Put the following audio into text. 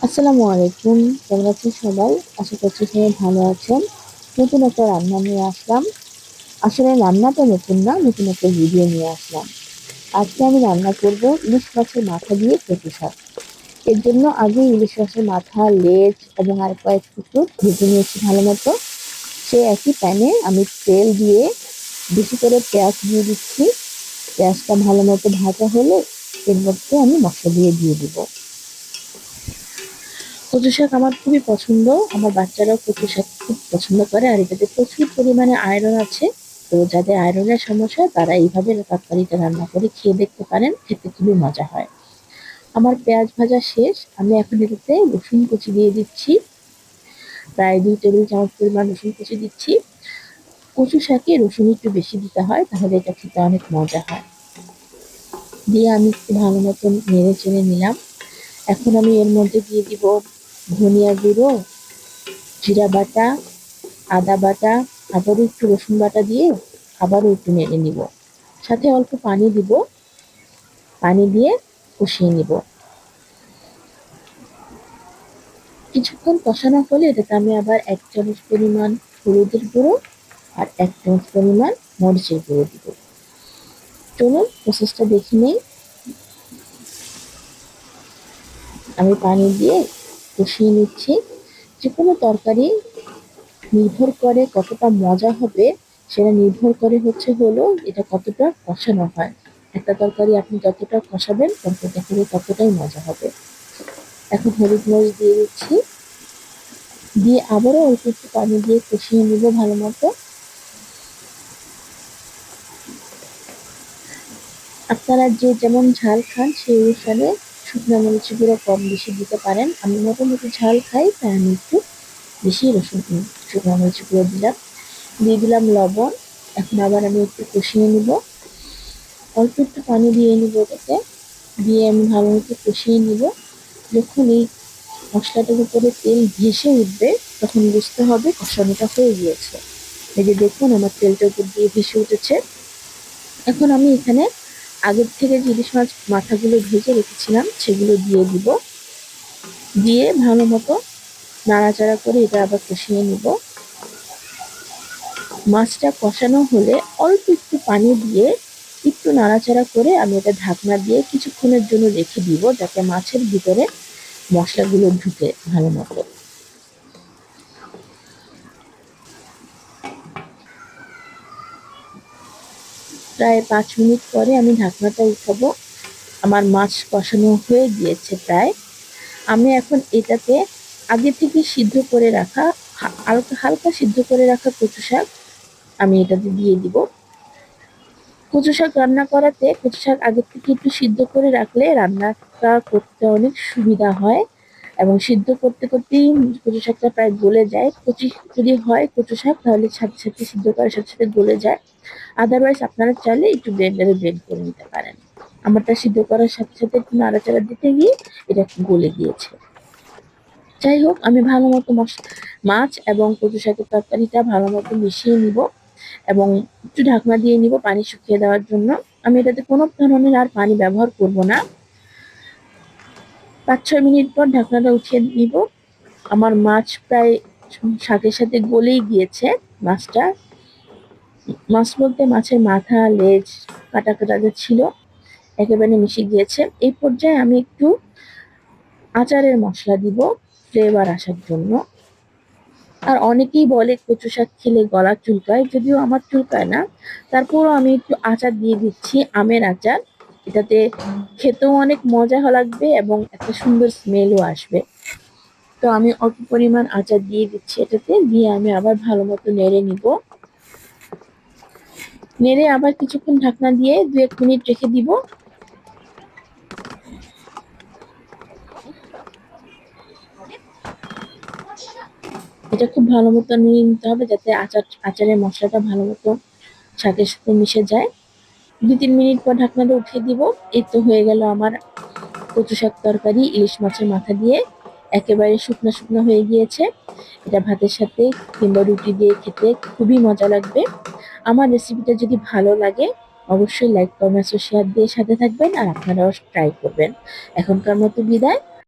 আসসালামু আলাইকুম। কেমন আছেন সবাই? আশা করছি সবাই ভালো আছেন। নতুন একটা রান্না নিয়ে আসলাম। আসলে রান্নাটা নতুন না, নতুন একটা ভিডিও নিয়ে আসলাম। আজকে আমি রান্না করব ইলিশ মাছের মাথা দিয়ে কচু শাক। এর জন্য আগে ইলিশ মাছের মাথা, লেজ এবং আর কয়েক টুকরো ভেজে নিয়েছি ভালো মতো। সেই একই প্যানে আমি তেল দিয়ে বেশি করে পেঁয়াজ দিয়ে দিচ্ছি। পেঁয়াজটা ভালো মতো ভাজা হলে এর মধ্যে আমি মশলা দিয়ে দিব। কচু শাক আমার খুবই পছন্দ। আমার বাচ্চারাও কচু শাক খুব পছন্দ করে, আর এটাতে প্রচুর পরিমাণে আয়রন আছে। তো যাদের আয়রনের সমস্যা তারা এইভাবে তরকারিটা রান্না করে খেয়ে দেখতে পারেন, খেতে খুবই মজা হয়। আমার পেঁয়াজ ভাজা শেষ, আমি এখন এটাতে রসুন কুচি দিয়ে দিচ্ছি। প্রায় 2 টেবিল চামচ পরিমাণ রসুন কুচি দিচ্ছি। কচু শাকে রসুন একটু বেশি দিতে হয়, তাহলে এটা খেতে অনেক মজা হয়। দিয়ে আমি একটু ভালো মতন নেড়ে চেড়ে নিলাম। এখন আমি এর মধ্যে দিয়ে দিব ধনিয়া গুঁড়ো, জিরা বাটা, আদা বাটা, আবারও একটু রসুন বাটা দিয়ে আবারও একটু নেড়ে নিব। সাথে অল্প পানি দিব, পানি দিয়ে কষিয়ে নিব। কিছুক্ষণ কষানো হলে এটাতে আমি আবার 1 চামচ পরিমাণ হলুদের গুঁড়ো আর 1 চামচ পরিমাণ মরিচের গুঁড়ো দিব। চলুন প্রসেসটা দেখে নেই। আমি পানি দিয়ে কষিয়ে নিচ্ছি। যে কোনো তরকারি নির্ভর করে কতটা মজা হবে, সেটা নির্ভর করে হলো এটা কতটা কষানো হয়। একটা তরকারি আপনি যতটা কষাবেন তরকারিটা খেতে ততটাই মজা হবে। এখন হলুদ মরিচ দিয়ে দিচ্ছি, দিয়ে আবারও অল্প একটু পানি দিয়ে কষিয়ে নিব ভালো মতো। আপনারা যে যেমন ঝাল খান সেই অনুসারে শুকনো মরিচের গুঁড়ো কম বেশি দিতে পারেন। আমি মোটামুটি ঝাল খাই, তাই আমি একটু বেশি শুকনো মরিচের গুঁড়ো দিলাম। দিয়ে দিলাম লবণ। এখন আবার আমি একটু কষিয়ে নিব। অল্প একটু পানি দিয়ে নিব এটাতে, দিয়ে আমি ভালো মতো কষিয়ে নিব। যখন এই মশলাটার উপরে তেল ভেসে উঠবে তখন বুঝতে হবে কষানোটা হয়ে গিয়েছে। এই যে দেখুন আমার তেলটা উপর দিয়ে ভেসে উঠেছে। এখন আমি এখানে আগের থেকে যে ইলিশ মাছ মাথাগুলো ভেজে রেখেছিলাম সেগুলো দিয়ে দিব। দিয়ে ভালো মতো নাড়াচাড়া করে এটা আবার কষিয়ে নিব। মাছটা কষানো হলে অল্প একটু পানি দিয়ে একটু নাড়াচাড়া করে আমি এটা ঢাকনা দিয়ে কিছুক্ষণের জন্য রেখে দিব, যাতে মাছের ভিতরে মশলাগুলো ঢুকে ভালো মতো। প্রায় 5 মিনিট পরে আমি ঢাকনাটা উঠাবো। আমার মাছ কষানো হয়ে গিয়েছে প্রায়। আমি এখন এটাতে আগে থেকে সিদ্ধ করে রাখা, হালকা হালকা সিদ্ধ করে রাখা কচু শাক আমি এটাতে দিয়ে দিব। কচু শাক রান্না করাতে কচু শাক আগে থেকে একটু সিদ্ধ করে রাখলে রান্নাটা করতে অনেক সুবিধা হয়, এবং সিদ্ধ করতে করতেই কচু শাকটা প্রায় গলে যায়। কচি যদি হয় কচু শাক তাহলে সাথে সাথে সিদ্ধ করার সাথে সাথে গলে যায়। আদারওয়াইজ আপনারা চাইলে একটু ব্লেন্ডারে ব্লেন্ড করে নিতে পারেন। আমারটা সিদ্ধ করার সাথে সাথে একটু নাড়াচাড়া দিতে গিয়ে এটা গলে গিয়েছে। যাই হোক, আমি ভালো মতো মাছ এবং কচু শাকের তরকারিটা ভালো মতো মিশিয়ে নিব এবং একটু ঢাকনা দিয়ে নিব পানি শুকিয়ে দেওয়ার জন্য। আমি এটাতে কোনো ধরনের আর পানি ব্যবহার করব না। 5-6 মিনিট পর ঢাকনাটা উঠিয়ে নিব। আমার মাছ প্রায় শাকের সাথে গলেই গিয়েছে। মাছটা, মাছ বলতে মাছের মাথা, লেজ, কাটা কাটা যে ছিল একেবারে মিশে গিয়েছে। এই পর্যায়ে আমি একটু আচারের মশলা দিব ফ্লেভার আসার জন্য। আর অনেকেই বলে কচু শাক খেলে গলা চুলকায়, যদিও আমার চুলকায় না। তারপরও আমি একটু আচার দিয়ে দিচ্ছি, আমের আচার। এটাতে খেতেও অনেক মজা লাগবে এবং একটা সুন্দর স্মেলও আসবে। তো আমি অল্প পরিমাণ আচার দিয়ে দিচ্ছি এটাতে, দিয়ে আমি আবার ভালো মতো নেড়ে নিব। নেড়ে আবার কিছুক্ষণ ঢাকনা দিয়ে 2-1 মিনিট রেখে দিব। এটা খুব ভালো মতো নিয়ে নিতে হবে, যাতে আচারের মশলাটা ভালো মতো শাকের সাথে মিশে যায়। 2-3 মিনিট পর ঢাকনাটা উঠিয়ে দিব। এই তো হয়ে গেল আমার কচু শাক তরকারি ইলিশ মাছের মাথা দিয়ে। একেবারে শুকনো শুকনো হয়ে গিয়েছে। এটা ভাতের সাথে কিংবা রুটি দিয়ে খেতে খুবই মজা লাগবে। আমার রেসিপিটা যদি ভালো লাগে অবশ্যই লাইক, কমেন্টস ও শেয়ার দিয়ে সাথে থাকবেন, আর আপনারাও ট্রাই করবেন। এখনকার মতো বিদায়।